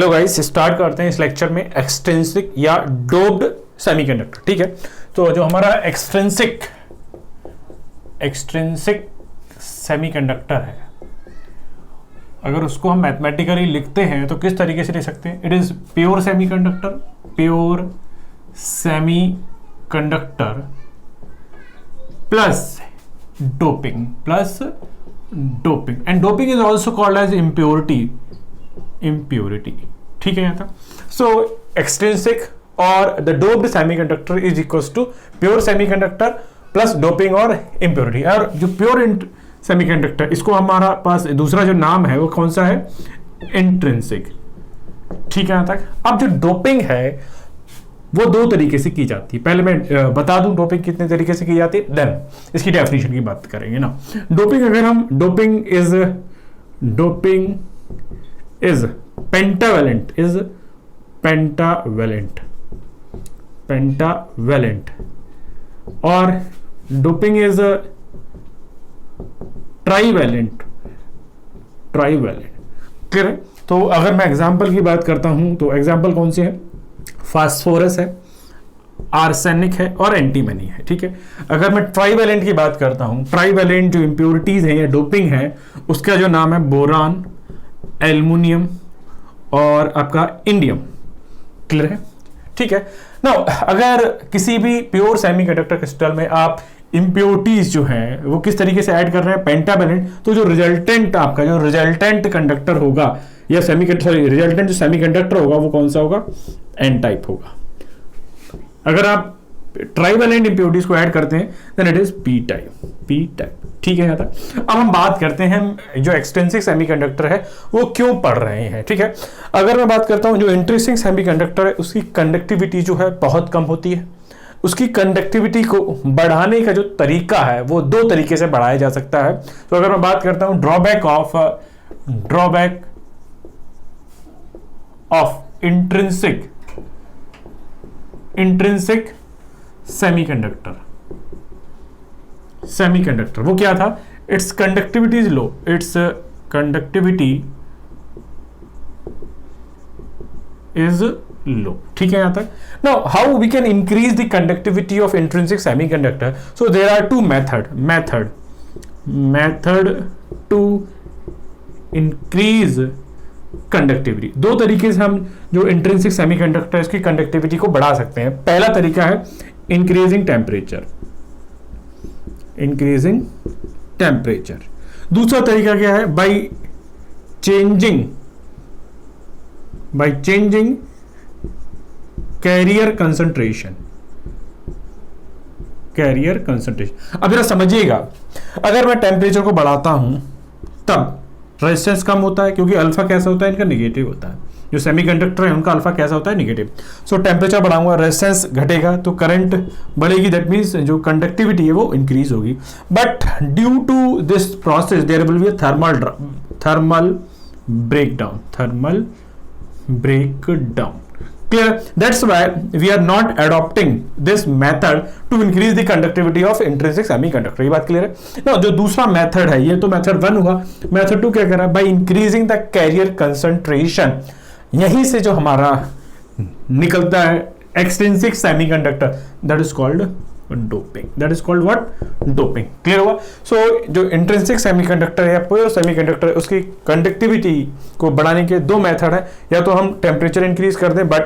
Hello guys, start करते हैं इस लेक्चर में एक्सट्रिंसिक या डोप्ड सेमीकंडक्टर। ठीक है, तो जो हमारा एक्सट्रिंसिक सेमीकंडक्टर है, अगर उसको हम मैथमेटिकली लिखते हैं तो किस तरीके से लिख सकते हैं? It is pure semiconductor plus doping and doping is also called as impurity. ठीक है, यहाँ तक। सो एक्सट्रिंसिक और the doped semiconductor is equals to pure semiconductor plus doping और इम्प्योरिटी। और जो प्योर सेमीकंडक्टर, इसको हमारा पास दूसरा जो नाम है वो कौन सा है? इंट्रिंसिक। ठीक है, यहाँ तक। अब जो डोपिंग है वो दो तरीके से की जाती है। पहले मैं बता दूं डोपिंग कितने तरीके से की जाती है, देन इसकी डेफिनेशन की बात करेंगे ना। डोपिंग, अगर हम डोपिंग इज पेंटावेलेंट और डोपिंग इज ट्राइवेलेंट। क्लियर है? तो अगर मैं एग्जांपल की बात करता हूं तो एग्जांपल कौन से है? फास्फोरस है, आर्सेनिक है और एंटीमनी है। ठीक है, अगर मैं ट्राइवेलेंट की बात करता हूं, ट्राइवेलेंट जो इंप्योरिटीज है या डोपिंग है उसका जो नाम है बोरान, एल्युमिनियम और आपका इंडियम। क्लियर है? ठीक है ना। अगर किसी भी प्योर सेमीकंडक्टर क्रिस्टल में आप इंप्योरिटीज जो है वो किस तरीके से ऐड कर रहे हैं? पेंटावेलेंट। तो जो रिजल्टेंट कंडक्टर होगा या रिजल्टेंट जो सेमीकंडक्टर होगा वो कौन सा होगा? एन टाइप होगा। अगर आप ट्राइवेलेंट इंप्योरिटीज को ऐड करते हैं then it is P type. ठीक है, यहाँ तक। अब हम बात करते हैं जो एक्सट्रिंसिक सेमीकंडक्टर है वो क्यों पढ़ रहे हैं। ठीक है, अगर मैं बात करता हूं जो इंट्रिंसिक सेमीकंडक्टर है उसकी कंडक्टिविटी जो है बहुत कम होती है। उसकी कंडक्टिविटी को बढ़ाने का जो तरीका है वो दो तरीके से बढ़ाया जा सकता है। तो अगर मैं बात करता हूं ड्रॉबैक ऑफ इंट्रिंसिक सेमीकंडक्टर वो क्या था? It's conductivity is low. It's conductivity is low. ठीक है, यहां तक। Now how we can increase the conductivity of intrinsic semiconductor? So there are two method to increase conductivity. दो तरीके से हम जो इंट्रिंसिक सेमीकंडक्टर इसकी कंडक्टिविटी को बढ़ा सकते हैं। पहला तरीका है इंक्रीजिंग टेम्परेचर। दूसरा तरीका क्या है? By changing carrier concentration. अब जरा समझिएगा, अगर मैं टेम्परेचर को बढ़ाता हूं तब रेजिस्टेंस कम होता है, क्योंकि अल्फा कैसा होता है? इनका नेगेटिव होता है। जो सेमीकंडक्टर है उनका अल्फा कैसा होता है? नेगेटिव। सो टेम्परेचर बढ़ाऊंगा, रेजिस्टेंस घटेगा तो करंट बढ़ेगी, दैट मींस जो कंडक्टिविटी है वो इंक्रीज होगी। But due to this process there will be a thermal breakdown. Clear? That's why we are not adopting this method to increase the conductivity of intrinsic semiconductor. ये बात clear है ना? जो दूसरा मेथड है, ये तो मेथड 1 हुआ। मेथड 2 क्या कर रहा है? By increasing the carrier concentration. यहीं से जो हमारा निकलता है extrinsic semiconductor, that is called doping. Clear हुआ? सो जो इंट्रिंसिक सेमीकंडक्टर है या प्योर सेमीकंडक्टर है उसकी कंडक्टिविटी को बढ़ाने के दो मेथड है। या तो हम टेम्परेचर इंक्रीज कर दें, बट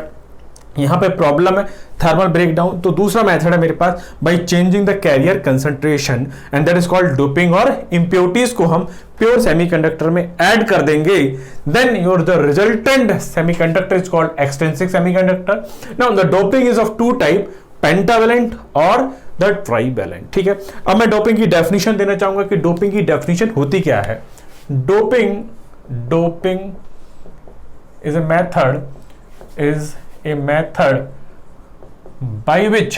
यहां पे प्रॉब्लम है थर्मल ब्रेकडाउन। तो दूसरा मेथड है मेरे पास by changing the carrier concentration and that is called doping. और इंप्योरिटीज को हम प्योर सेमीकंडक्टर में ऐड कर देंगे, then your the resultant semiconductor is called extrinsic semiconductor. Now the doping is of two type, pentavalent और the trivalent. ठीक है, अब मैं डोपिंग की डेफिनेशन देना चाहूंगा कि डोपिंग की डेफिनेशन होती क्या है। Doping is a method by which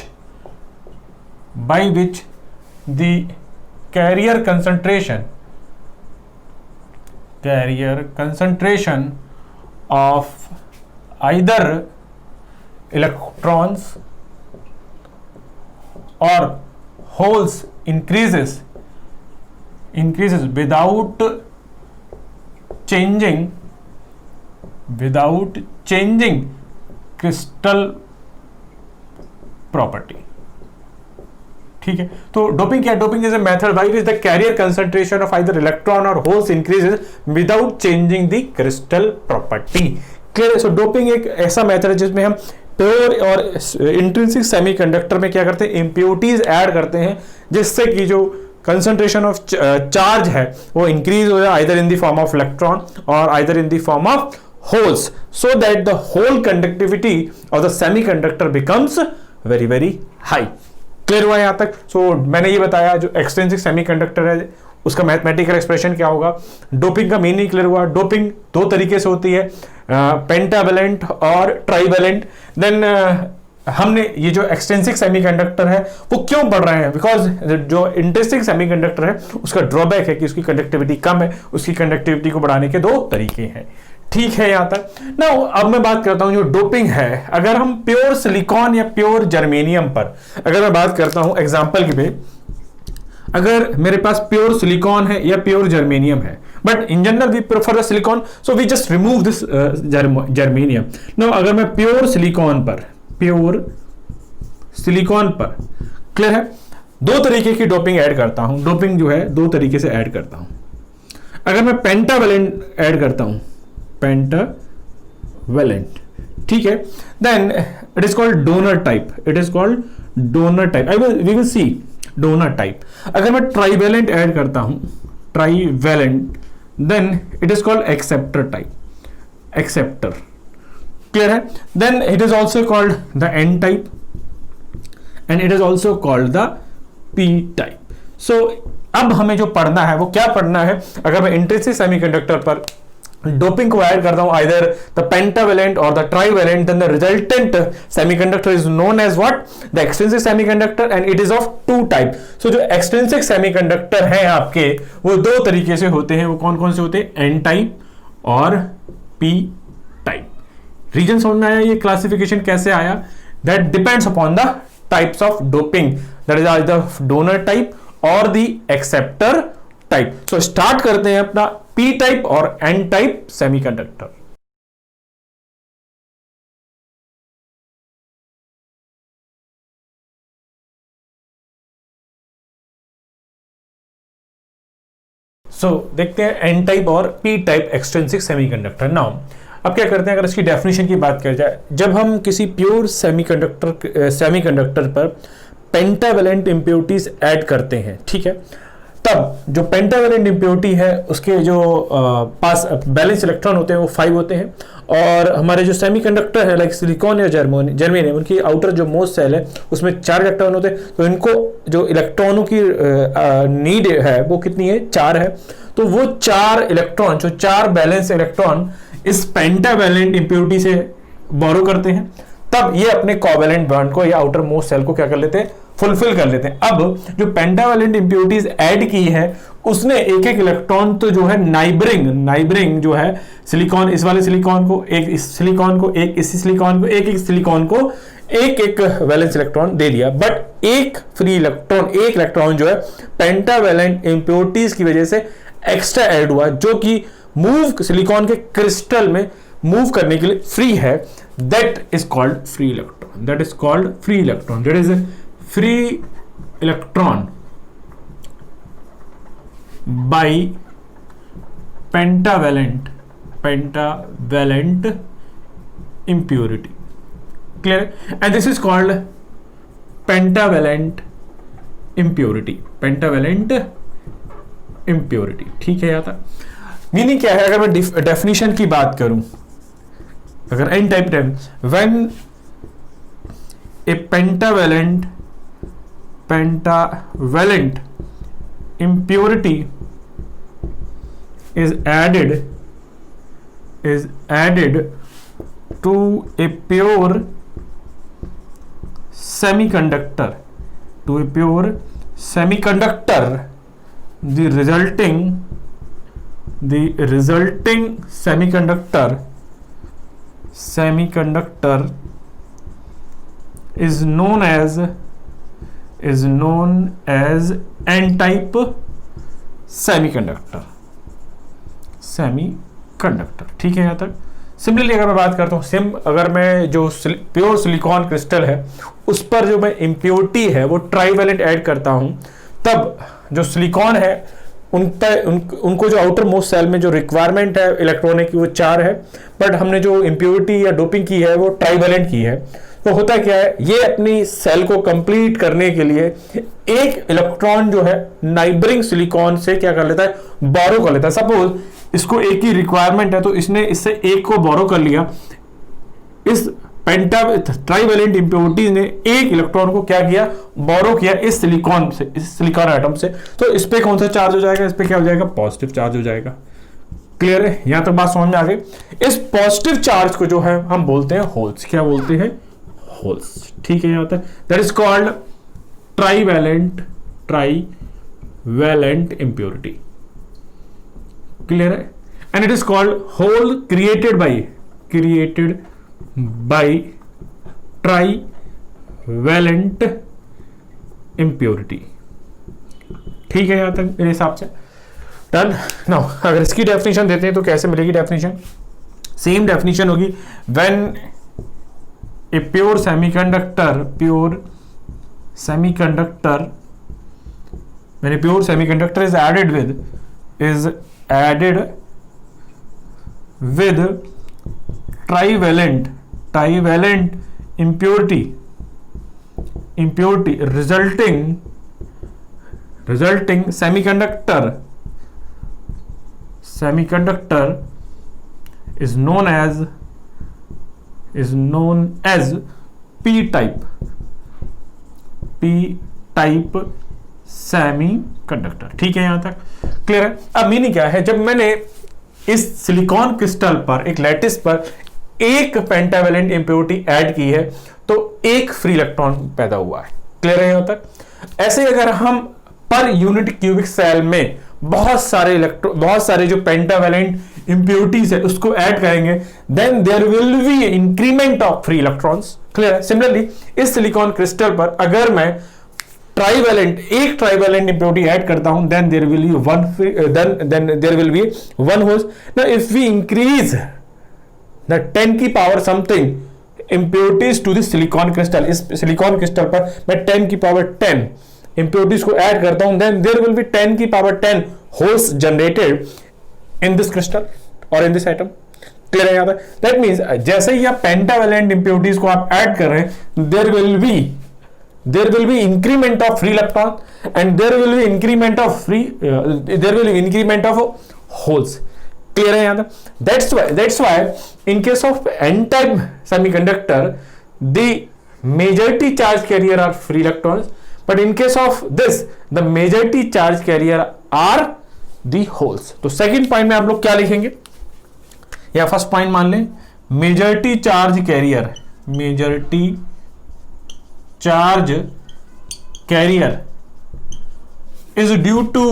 the carrier concentration of either electrons or holes increases without changing without changing crystal property. ठीक है, तो डोपिंग क्या है? Doping is a method by which the carrier concentration of either electron और holes increases without changing the crystal property. Clear है? So doping एक ऐसा method है जिसमें हम प्योर और इंट्रिंसिक सेमीकंडक्टर में क्या करते हैं, इंप्योरिटीज ऐड करते हैं, जिससे कि जो कंसंट्रेशन ऑफ चार्ज है वो इंक्रीज हो जाए, either in the form of electron और either in the form of holes, so that the hole conductivity of the semiconductor becomes very very high. Clear हुआ यहां तक? सो मैंने ये बताया जो एक्सट्रिंसिक सेमीकंडक्टर है उसका मैथमेटिकल एक्सप्रेशन क्या होगा। डोपिंग का मीनिंग क्लियर हुआ। डोपिंग दो तरीके से होती है, पेंटावेलेंट और ट्राइवेलेंट। देन हमने ये जो एक्सट्रिंसिक सेमीकंडक्टर है वो क्यों पढ़ रहे हैं, बिकॉज जो इंट्रिंसिक सेमीकंडक्टर है उसका ड्रॉबैक है कि उसकी कंडक्टिविटी कम है, उसकी कंडक्टिविटी को बढ़ाने के दो तरीके हैं। ठीक है यहां तक ना। अब मैं बात करता हूं जो डोपिंग है, अगर हम प्योर सिलिकॉन या प्योर जर्मेनियम पर अगर मैं बात करता हूं एग्जांपल के पे, अगर मेरे पास प्योर सिलिकॉन है या प्योर जर्मेनियम है, but in general we prefer the silicon, so we just remove this germanium. Now अगर मैं प्योर सिलिकॉन पर क्लियर है, दो तरीके की डोपिंग ऐड करता हूं। डोपिंग जो है दो तरीके से ऐड करता हूं। अगर मैं पेंटावेलेंट ऐड करता हूं, पेंटावेलेंट, ठीक है, then it is called donor type. It is called donor type. We will see donor type. अगर मैं ट्राइवेलेंट ऐड करता हूं, trivalent, then it is called acceptor type, acceptor. Clear है? Then it is also called the N type and it is also called the P type. So अब हमें जो पढ़ना है वो क्या पढ़ना है, अगर मैं इंट्रिंसिक सेमीकंडक्टर पर डोपिंग को ऐड करता हूं आइदर द पेंटावेलेंट और the trivalent, then the resultant semiconductor is known as what, the extrinsic semiconductor, and it is of two type. So जो एक्सट्रिंसिक सेमीकंडक्टर हैं आपके वो दो तरीके से होते हैं। वो कौन कौन से होते हैं? एन टाइप और पी टाइप। रीजन समझ में आया? ये क्लासिफिकेशन कैसे आया? That depends upon the types of doping, that is either donor type और the acceptor type. So start करते हैं अपना पी टाइप और एन टाइप सेमीकंडक्टर। सो देखते हैं एन टाइप और P type extrinsic semiconductor. Now अब क्या करते हैं, अगर इसकी डेफिनेशन की बात की जाए, जब हम किसी प्योर सेमीकंडक्टर पर पेंटावेलेंट इंप्योरिटीज ऐड करते हैं, ठीक है, तब जो पेंटावेलेंट इंप्योरिटी है उसके जो पास बैलेंस इलेक्ट्रॉन होते हैं वो 5 होते हैं, और हमारे जो सेमीकंडक्टर है लाइक सिलिकॉन या जर्मेनियम, उनकी आउटर जो मोस्ट सेल है उसमें 4 इलेक्ट्रॉन होते हैं। तो इनको जो इलेक्ट्रॉनों की नीड है वो कितनी है? 4 है। तो वो 4 इलेक्ट्रॉन, जो 4 बैलेंस इलेक्ट्रॉन इस पेंटावेलेंट इंप्योरिटी से बोरो करते हैं, तब ये अपने कोवेलेंट बॉन्ड को या आउटर मोस्ट सेल को क्या कर लेते हैं? फुलफिल कर लेते हैं। अब जो पेंटावेलेंट इंप्योरिटीज ऐड की है उसने एक एक इलेक्ट्रॉन तो जो है नाइबरिंग जो है सिलिकॉन, इस वाले सिलिकॉन को एक, इस सिलिकॉन को एक, इस सिलिकॉन को एक, सिलिकॉन को एक वैलेंस इलेक्ट्रॉन दे दिया, बट एक फ्री इलेक्ट्रॉन, एक इलेक्ट्रॉन जो है पेंटावेलेंट इंप्योरिटीज की वजह से एक्स्ट्रा ऐड हुआ, जो कि मूव सिलिकॉन के क्रिस्टल में मूव करने के लिए फ्री है। That is called free electron. That is called free electron. That is free electron by pentavalent impurity. Clear? And this is called pentavalent impurity. ठीक है? आता मीनिंग क्या है? अगर मैं डेफिनेशन की बात करूं, अगर N type when a pentavalent impurity is added to a pure semiconductor, the resulting semiconductor is known as n-type semiconductor। ठीक है यहाँ तक? सिमिलरली अगर मैं बात करता हूँ अगर मैं जो प्योर सिलिकॉन क्रिस्टल है उस पर जो मैं इम्प्योरिटी है वो ट्राईवैलेंट ऐड करता हूँ, तब जो सिलिकॉन है उनको जो आउटर मोस्ट सेल में जो रिक्वायरमेंट है इलेक्ट्रॉन की वो 4 है, बट हमने जो इम्प्योरिटी या डोपिंग की है वो ट्राईवैलेंट की है। तो होता क्या है, ये अपनी सेल को कंप्लीट करने के लिए एक इलेक्ट्रॉन जो है नाइबरिंग सिलिकॉन से क्या कर लेता है, बोरो कर लेता है। सपोज इसको एक की रिक्वायरमेंट है तो इसने इससे एक को बोरो कर लिया, इस ट्राईवैलेंट इम्प्योरिटीज ने एक इलेक्ट्रॉन को क्या किया, बोरो किया इस सिलिकॉन से, इस सिलिकॉन एटम से। तो इस पे कौन सा चार्ज हो जाएगा, इस पे क्या हो जाएगा, पॉजिटिव चार्ज हो जाएगा। क्लियर है, यहां तक बात समझ में आ गई। इस पॉजिटिव चार्ज को जो है हम बोलते हैं होल्स। क्या बोलते हैं, होल्स। ठीक है, यहां तक that is called trivalent impurity. Clear है, and it is called hole created by trivalent impurity. ठीक है, यहां तक मेरे हिसाब से डन। नाउ अगर इसकी डेफिनेशन देते हैं तो कैसे मिलेगी डेफिनेशन, सेम डेफिनेशन होगी, when a pure semiconductor is added with trivalent impurity resulting semiconductor is known as p-type semiconductor. ठीक है, यहां तक क्लियर है। अब मीनिंग क्या है, जब मैंने इस सिलिकॉन क्रिस्टल पर एक लैटिस पर एक पेंटावैलेंट इम्प्योरिटी ऐड की है तो एक फ्री इलेक्ट्रॉन पैदा हुआ है। क्लियर है यहां तक। ऐसे अगर हम पर यूनिट क्यूबिक सेल में बहुत सारे जो पेंटावैलेंट इम्प्योरिटीज है उसको ऐड करेंगे, then there will be increment of free electrons. Clear है। सिमिलरली इस सिलिकॉन क्रिस्टल पर अगर मैं एक ट्राईवैलेंट इम्प्योरिटी ऐड करता हूं, then there will be one holes. Now if we increase the 10 की power something impurities to the silicon crystal, इस सिलिकॉन क्रिस्टल पर मैं 10 की पावर 10 impurities को ऐड करता हूं, then there will be 10 की power 10 holes generated in this crystal or in this atom. Clear है यहां तक। That means जैसे ही आप पेंटावैलेंट impurities को आप ऐड कर रहे हैं, there will be increment of free electron and there will be increment of holes. Clear है यहां तक। That's why in case of n-type semiconductor the majority charge carrier are free electrons, but in case of this the majority charge carrier are the holes. तो second point में आप लोग क्या लिखेंगे, या फर्स्ट पॉइंट मान लें, majority charge carrier is due to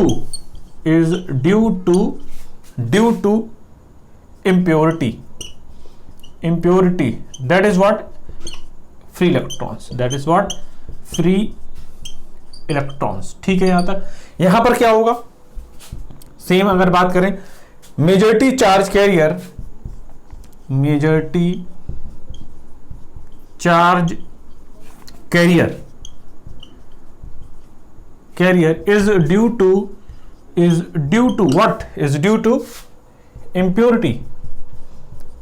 impurity. That is what, free electrons. ठीक है, यहां तक। यहां पर क्या होगा, सेम अगर बात करें, majority charge carrier is due to what? Is due to impurity.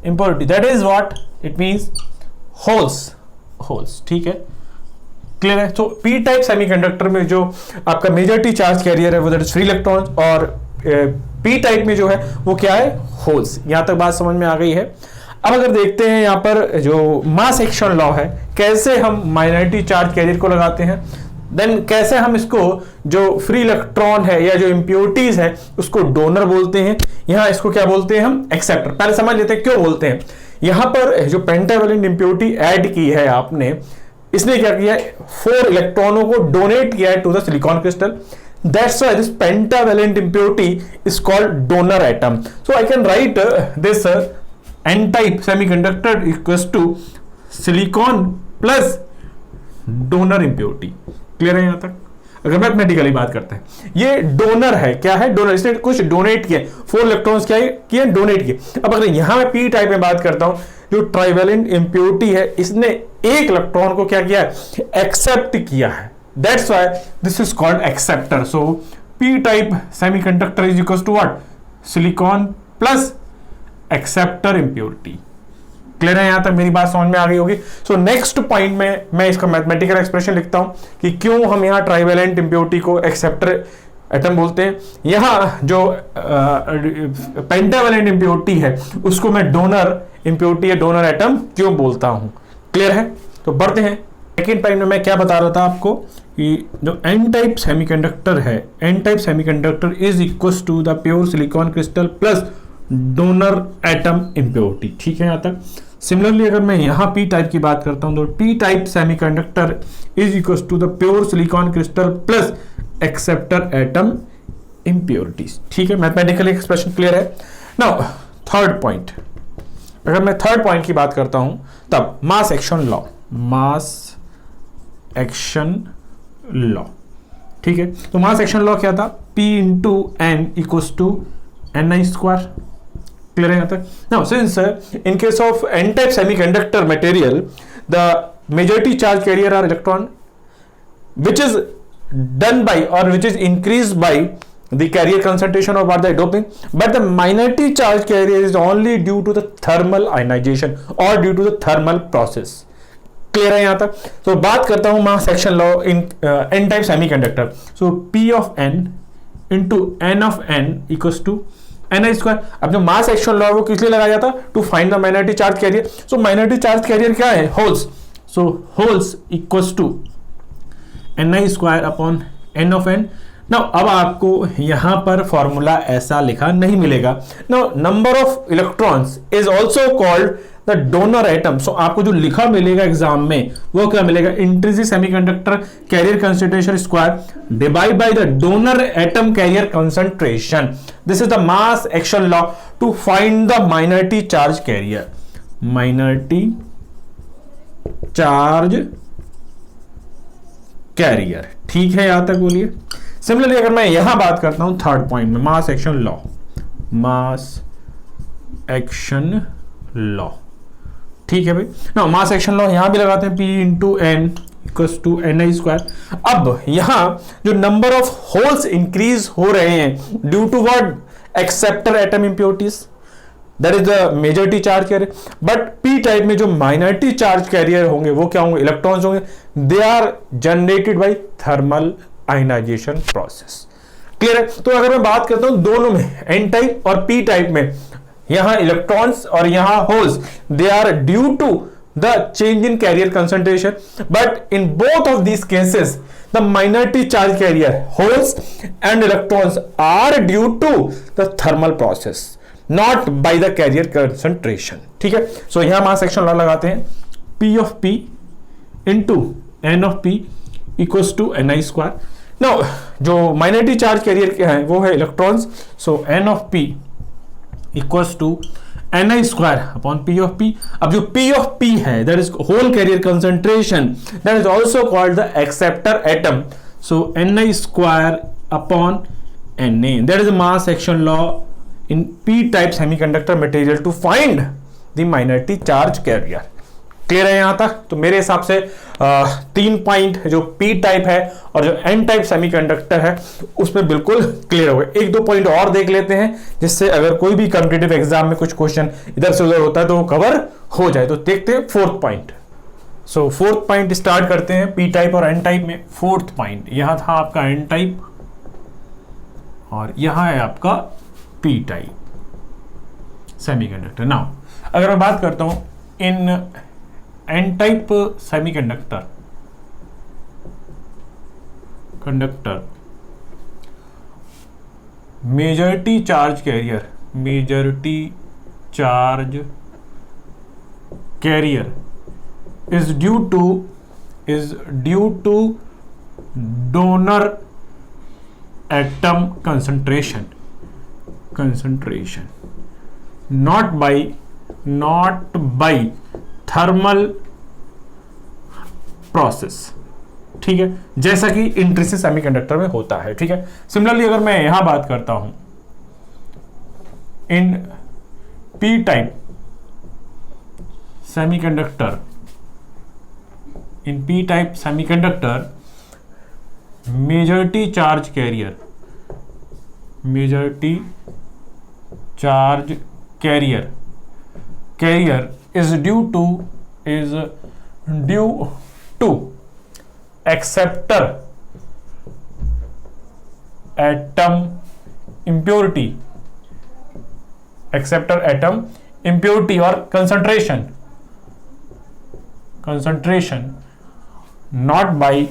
That is what it means, holes. ठीक है, क्लियर है। तो पी टाइप सेमीकंडक्टर में जो आपका मेजॉरिटी चार्ज कैरियर है वो दैट इज फ्री इलेक्ट्रॉन्स, और पी टाइप में जो है वो क्या है, होल्स। यहां तक बात समझ में आ गई है। अब अगर देखते हैं यहाँ पर जो मास एक्शन लॉ है, कैसे हम माइनॉरिटी चार्ज कैरियर को लगाते हैं, देन कैसे हम इसको जो फ्री इलेक्ट्रॉन है या जो इम्प्योरिटीज है उसको डोनर बोलते हैं, यहाँ इसको क्या बोलते हैं हम, एक्सेप्टर। पहले समझ लेते हैं क्यों बोलते हैं। यहाँ पर जो पेंटावैलेंट इम्प्योरिटी ऐड की है आपने, इसने क्या किया, 4 इलेक्ट्रॉनों को डोनेट किया है to the silicon crystal. That's why this pentavalent impurity is called donor atom. So I can write this n-type semiconductor equals to silicon plus donor impurity. Clear है यहां तक। अगर मैथमेटिकली बात करते हैं, ये डोनर है, क्या है, डोनर, इसने कुछ डोनेट किया, 4 इलेक्ट्रॉन्स क्या किए, डोनेट किए। अब अगर यहां मैं पी टाइप में बात करता हूं, जो ट्राइवेलेंट इम्प्योरिटी है, इसने एक इलेक्ट्रॉन को क्या किया है, एक्सेप्ट किया है, that's why this is called acceptor. So P type semiconductor is equal to what, silicon plus acceptor impurity. Clear है, यहां तक मेरी बात समझ में आ गई होगी। सो नेक्स्ट पॉइंट में मैं इसका मैथमेटिकल एक्सप्रेशन लिखता हूं कि क्यों हम यहां ट्राइवेलेंट इम्प्योरिटी को एक्सेप्टर एटम बोलते हैं। यहां जो पेंटावेलेंट इम्प्योरिटी है उसको मैं डोनर इम्प्योरिटी या डोनर एटम क्यों बोलता हूं। क्लियर है, तो बढ़ते हैं। सेकेंड पॉइंट में मैं क्या बता रहा था आपको कि जो एन टाइप सेमीकंडक्टर है, N type semiconductor is equal to the pure silicon crystal plus donor atom impurity. ठीक है, यहां तक। सिमिलरली अगर मैं यहां पी टाइप की बात करता हूं तो P type semiconductor is equal to the pure silicon crystal plus acceptor atom impurities. ठीक है, मैथमेटिकल एक्सप्रेशन क्लियर है। नाउ थर्ड पॉइंट, अगर मैं थर्ड पॉइंट की बात करता हूं तब mass action law, mass action law. ठीक है, तो मास एक्शन लॉ क्या था, P into N equals to ni square. Clear है यहां तक। Now since in case of N type semiconductor material the majority charge carrier are electron which is done by or which is increased by the carrier concentration of what they doping, but the minority charge carrier is only due to the thermal ionization or due to the thermal process. Clear है यहां तक। तो बात करता हूं mass action law in N type semiconductor. So P of n into n of n equals to ni square. अब जो मास action law वो किस लिए लगाया जाता, to find the minority charge carrier. So minority charge carrier क्या है, holes. So holes equals to ni square upon n of n। Now अब आपको यहां पर फॉर्मूला ऐसा लिखा नहीं मिलेगा। Now number of electrons is also called the donor atom. So आपको जो लिखा मिलेगा एग्जाम में वो क्या मिलेगा, intrinsic semiconductor carrier concentration square divide by the donor atom carrier concentration. This is the mass action law to find the minority charge carrier, minority charge carrier. ठीक है, यहां तक बोलिए। सिमिलरली अगर मैं यहां बात करता हूं थर्ड पॉइंट में मास action law, mass action law. ठीक है भाई, ना मास एक्शन लॉ यहां भी लगाते हैं P into N equals to ni square. अब यहां जो नंबर ऑफ होल्स इंक्रीज हो रहे हैं due to what, acceptor atom impurities, that is the majority charge carrier. But P type में जो माइनॉरिटी चार्ज कैरियर होंगे वो क्या होंगे, इलेक्ट्रॉन्स होंगे, they are generated by thermal ionization process. Clear है। तो अगर मैं बात करता हूं दोनों में, एन टाइप और पी टाइप में, यहां इलेक्ट्रॉन्स और यहां holes, they are due to the change in carrier concentration, but in both of these cases the minority charge carrier holes and electrons are due to the thermal process, not by the carrier concentration. ठीक है, सो यहां मास action law लगाते हैं P of P into n of P equals to ni square. Now जो minority charge carrier के हैं वो है electrons, so n of P equals to ni square upon P of P। अब जो P ऑफ P है that is hole carrier concentration, that is also called the acceptor atom, so ni square upon Na, that is mass action law in p-type semiconductor material to find the minority charge carrier। Clear है यहां तक। तो मेरे हिसाब से 3 point जो p type है और जो n टाइप सेमीकंडक्टर है उसमें बिल्कुल क्लियर हो गए। 1-2 पॉइंट और देख लेते हैं जिससे अगर कोई भी कॉम्पिटिटिव एग्जाम में कुछ क्वेश्चन इधर से उधर होता है तो वो कवर हो जाए। तो देखते हैं फोर्थ पॉइंट। सो फोर्थ पॉइंट स्टार्ट करते हैं p टाइप और n टाइप में। फोर्थ पॉइंट यहां था आपका n टाइप और यहां है आपका p टाइप सेमीकंडक्टर। नाउ अगर मैं बात करता हूं इन n type semiconductor majority charge carrier, majority charge carrier is due to donor atom concentration, not by thermal process, ठीक है, जैसा कि इंट्रिंसिक सेमीकंडक्टर में होता है। ठीक है, सिमिलरली अगर मैं यहां बात करता हूं in P type semiconductor, in P type semiconductor majority charge carrier, majority charge carrier, carrier is due to acceptor atom impurity, acceptor atom impurity or concentration not by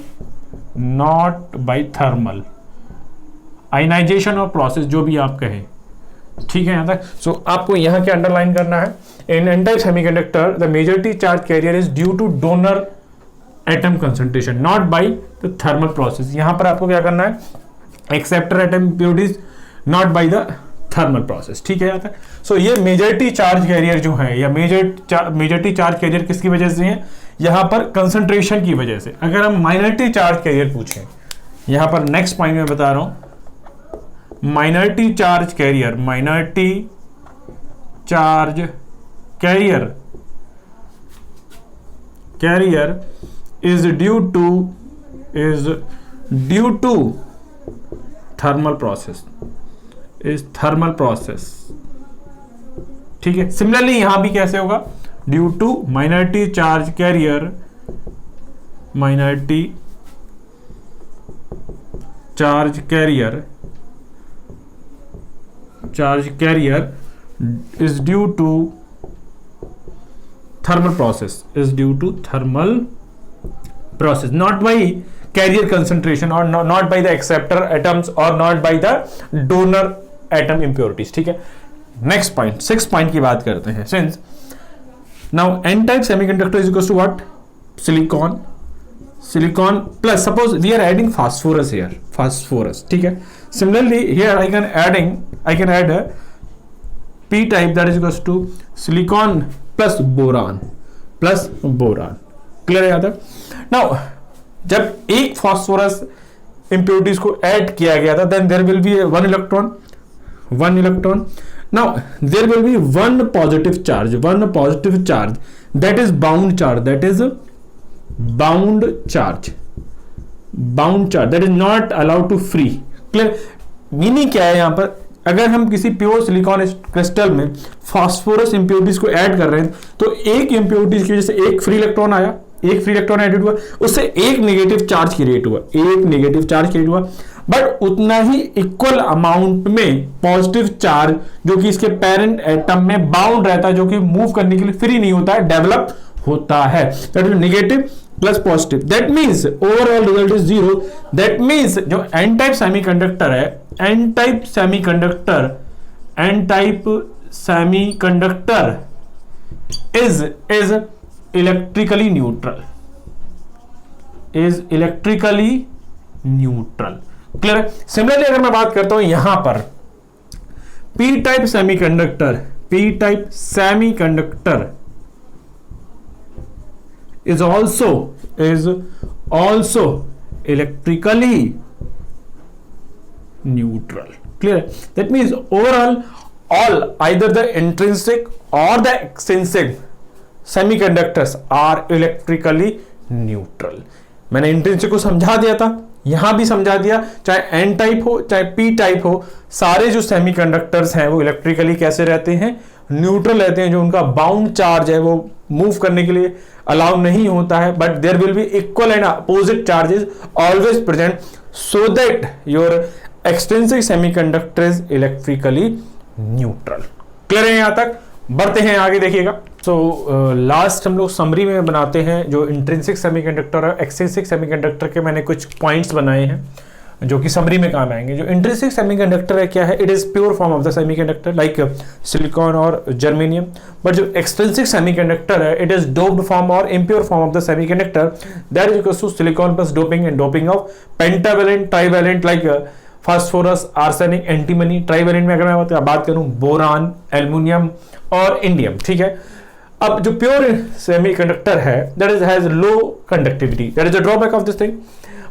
thermal ionization और process, जो भी आप कहें। ठीक है, यहां तक। सो आपको यहां क्या अंडरलाइन करना है, इन N type semiconductor the majority charge career is due two donor atom concentration not by the thermal process. यहां पर आपको क्या करना है, acceptor atom impurities not by the thermal process. ठीक है, यहां तक। सो ये मेजॉरिटी चार्ज कैरियर जो है, या मेजॉरिटी चार्ज कैरियर किसकी वजह से है, यहां पर कंसंट्रेशन की वजह से। अगर हम माइनॉरिटी चार्ज कैरियर पूछें, यहां पर नेक्स्ट पॉइंट में बता रहा हूं, minority charge carrier, minority charge carrier, carrier is due to thermal process, is thermal process। ठीक है, सिमिलरली यहां भी कैसे होगा, due to minority charge carrier, minority charge carrier, charge carrier is due to thermal process, is due to thermal process, not by carrier concentration or not by the acceptor atoms or not by the donor atom impurities। ठीक है, next point, 6 point की बात करते हैं। Since now N type semiconductor is equal to what, silicon, silicon plus suppose we are adding phosphorus here, phosphorus. ठीक है, similarly here I can add P type that is equals to silicon plus boron, clear है यहाँ तक। Now जब एक phosphorus impurities को add किया गया था, then there will be one electron, now there will be one positive charge that is bound charge, that is not allowed to free. Clear, meaning क्या है यहाँ पर, अगर हम किसी प्योर सिलिकॉन क्रिस्टल में फास्फोरस इंप्योरिटीज को ऐड कर रहे हैं, तो एक इंप्योरिटीज की वजह से एक फ्री इलेक्ट्रॉन आया, एक फ्री इलेक्ट्रॉन एडेड हुआ, उससे एक नेगेटिव चार्ज क्रिएट हुआ, बट उतना ही इक्वल अमाउंट में पॉजिटिव चार्ज जो कि इसके पेरेंट एटम में बाउंड रहता है, जो कि मूव करने के लिए फ्री नहीं होता है, डेवलप होता है। That is negative plus positive, that means overall result is 0। That means जो एन टाइप सेमीकंडक्टर है, N type semiconductor is electrically neutral, clear है। सिमिलरली अगर मैं बात करता हूं यहां पर P type semiconductor is also electrically neutral, clear। That means overall all either the intrinsic or the extrinsic semiconductors are electrically neutral। मैंने इंट्रिंसिक को समझा दिया था, यहां भी समझा दिया, चाहे एन टाइप हो चाहे पी टाइप हो, सारे जो सेमीकंडक्टर्स हैं वो इलेक्ट्रिकली कैसे रहते हैं, न्यूट्रल रहते हैं। जो उनका बाउंड चार्ज है वो मूव करने के लिए अलाउ नहीं होता है, but there will be equal and opposite charges always present, so that your extensive semiconductor is electrically neutral. Clear है यहां तक, बढ़ते हैं आगे, देखिएगा। सो लास्ट हम लोग समरी में बनाते हैं जो इंट्रिंसिक सेमीकंडक्टर और एक्सट्रिंसिक सेमीकंडक्टर के मैंने कुछ पॉइंट्स बनाए हैं जो कि समरी में काम आएंगे। जो इंट्रिंसिक सेमीकंडक्टर है क्या है, it is pure form of the semiconductor like silicon और जर्मेनियम, बट जो एक्सट्रिंसिक सेमीकंडक्टर है इट इज डोप्ड फॉर्म और impure form of the semiconductor, that is equal to silicon plus doping and doping of pentavalent, trivalent like phosphorus, arsenic, antimony. Trivalent में अगर मैं बात करूं boron, aluminium और indium. ठीक है, अब जो प्योर सेमीकंडक्टर है that is has low conductivity, that is a drawback of this thing,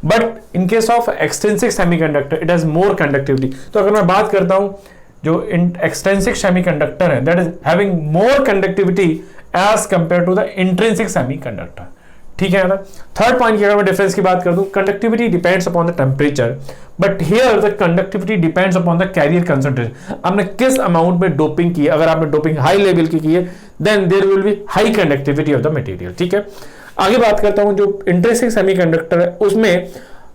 but in case of extensive semiconductor it has more conductivity. तो अगर मैं बात करता हूं जो एक्सटेंसिव सेमीकंडक्टर है that is having more conductivity as compare to the intrinsic semiconductor, ठीक है ना। थर्ड पॉइंट की अगर मैं डिफरेंस की बात कर दूं, conductivity depends upon the temperature, but here the conductivity depends upon the carrier concentration. आपने किस अमाउंट में डोपिंग की, अगर आपने डोपिंग हाई लेवल की है then there will be high conductivity of the material, ठीक है। आगे बात करता हूं, जो इंट्रिंसिक सेमीकंडक्टर है उसमें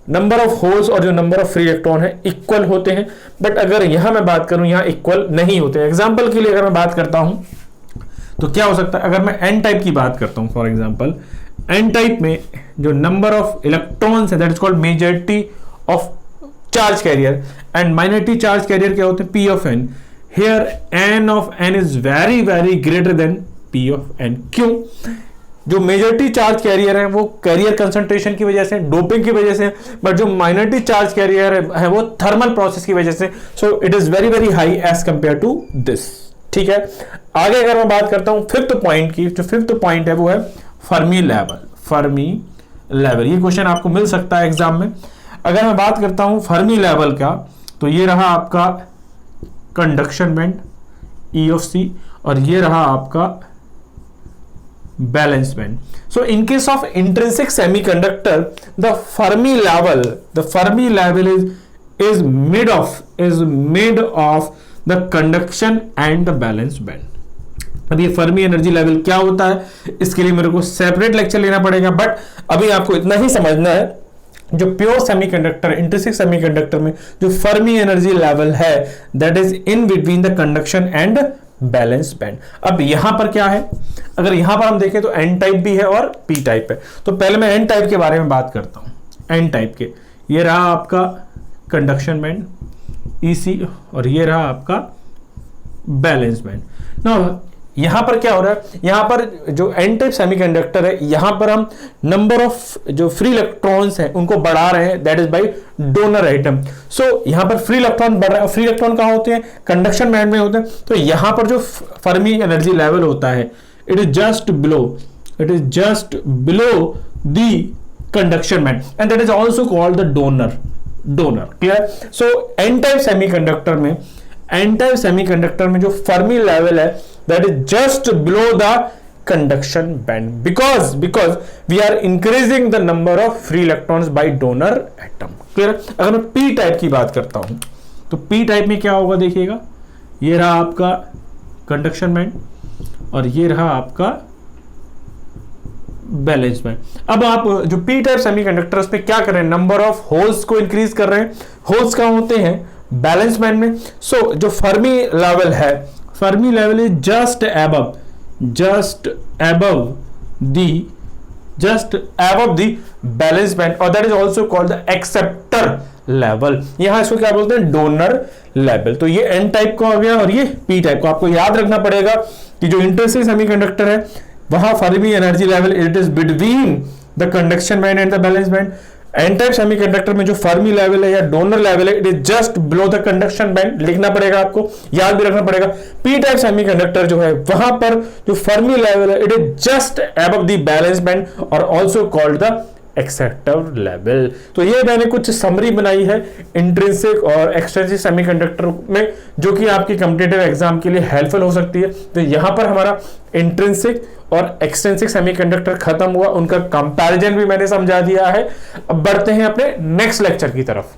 नंबर ऑफ होल्स और जो नंबर ऑफ फ्री इलेक्ट्रॉन है इक्वल होते हैं, बट अगर यहां मैं बात करूं यहां इक्वल नहीं होते। एग्जांपल के लिए अगर मैं बात करता हूं तो क्या हो सकता है, अगर मैं एन टाइप की बात करता हूं फॉर एग्जांपल, एन टाइप में जो नंबर ऑफ इलेक्ट्रॉन्स है that is called majority of charge carrier and minority charge carrier क्या होते हैं, P of N. Here N of N is very very greater than P of N. क्यों? जो majority charge career है वो career concentration की वजह से, डोपिंग की वजह से, बट जो माइनॉरिटी चार्ज कैरियर है वो थर्मल प्रोसेस की वजह से, so it is very very high as compare to this, ठीक है। आगे अगर मैं बात करता हूं फिफ्थ पॉइंट की, जो फिफ्थ पॉइंट है वो है फर्मी लेवल। फर्मी लेवल, ये क्वेश्चन आपको मिल सकता है एग्जाम में। अगर मैं बात करता हूं फर्मी लेवल का, तो ये रहा आपका कंडक्शन बैंड ई ऑफ सी और ये रहा आपका balance band. So in case of intrinsic semiconductor the Fermi level is made of the conduction and the valence band. अब ये फर्मी एनर्जी लेवल क्या होता है इसके लिए मेरे को सेपरेट लेक्चर लेना पड़ेगा, बट अभी आपको इतना ही समझना है, जो प्योर सेमीकंडक्टर इंट्रिंसिक सेमीकंडक्टर में जो फर्मी एनर्जी लेवल है that is in between the conduction and balance band. अब यहां पर क्या है, अगर यहां पर हम देखें तो एन टाइप भी है और पी टाइप है। तो पहले मैं एन टाइप के बारे में बात करता हूं। एन टाइप के ये रहा आपका कंडक्शन बैंड ईसी और ये रहा आपका बैलेंस बैंड। नाउ यहां पर क्या हो रहा है, यहां पर जो एन टाइप सेमीकंडक्टर है यहां पर हम नंबर ऑफ जो फ्री इलेक्ट्रॉन्स हैं उनको बढ़ा रहे हैं, that is by donor atom. So यहां पर फ्री इलेक्ट्रॉन बढ़ रहा है। फ्री इलेक्ट्रॉन कहां होते हैं, कंडक्शन बैंड में होते हैं। तो यहां पर जो फर्मी एनर्जी लेवल होता है it is just below the conduction band and that is also called the donor. Clear? So N type semiconductor में जो फर्मी लेवल है that is just below the conduction band because we are increasing the number of free electrons by donor atom. clear? अगर मैं p type की बात करता हूं तो p टाइप में क्या होगा देखिएगा, ये रहा आपका कंडक्शन बैंड और ये रहा आपका बैलेंस बैंड। अब आप जो p टाइप सेमीकंडक्टर उस पे क्या कर रहे हैं, नंबर ऑफ होल्स को इंक्रीज कर रहे हैं। होल्स कहां होते हैं, बैलेंस बैंड में। सो जो फर्मी लेवल है, Fermi level is just above the valence band और that is also called the acceptor level. यहां इसको क्या बोलते हैं, डोनर लेवल। तो ये एन टाइप का हो गया और ये पी टाइप को। आपको याद रखना पड़ेगा कि जो इंट्रिंसिक सेमीकंडक्टर है वहां Fermi energy level it is between the conduction band and the valence band. N type semiconductor में जो फर्मी लेवल है या डोनर लेवल है it is just below the conduction band, लिखना पड़ेगा आपको, याद भी रखना पड़ेगा। पी टाइप सेमीकंडक्टर जो है वहां पर जो फर्मी लेवल है it is just above the valence band और also called the acceptor level. तो ये मैंने कुछ समरी बनाई है इंट्रिंसिक और एक्सट्रिंसिक सेमीकंडक्टर में, जो कि आपकी कॉम्पिटिटिव एग्जाम के लिए हेल्पफुल हो सकती है। तो यहां पर हमारा इंट्रिंसिक और एक्सट्रिंसिक सेमीकंडक्टर खत्म हुआ, उनका कंपैरिजन भी मैंने समझा दिया है। अब बढ़ते हैं अपने नेक्स्ट लेक्चर की तरफ।